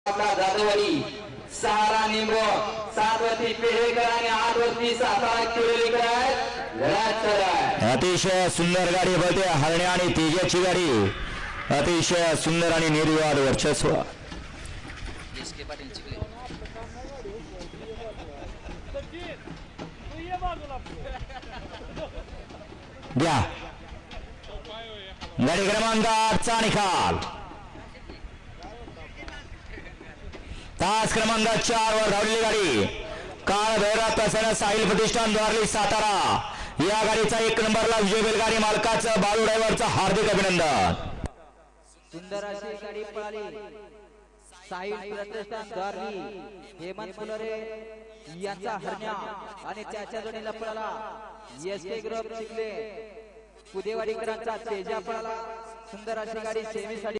जाधववाडी 6 ला निंबो 7 वरती पेहेकर आणि 8 वरती सातारा केळेकर आहे। अतिशय सुंदर गाडी पळते हरणे आणि तेजाची गाडी अतिशय सुंदर आणि निर्विवाद वर्चस्व घ्या गाडी क्रमांक 8चा निकाल तास क्रमांक 4 वर धावलेली गाडी काळ भैरव प्रसन्न साहिल प्रतिष्ठान द्वारली सातारा या गाडीचा 1 नंबरला विजय बैलगाडी मालकाचं बाळू ड्रायव्हरचं हार्दिक अभिनंदन। सुंदर अशी गाडी पळाली साहिल प्रतिष्ठान द्वारली हेमंत फुलरे यांचा हरण्या आणि त्याच्या जोडीला पळाला एसके ग्रुप चिखले कुदेवाडीकरांचा तेजा पळाला। सुंदर अशी गाडी सेमीसाठी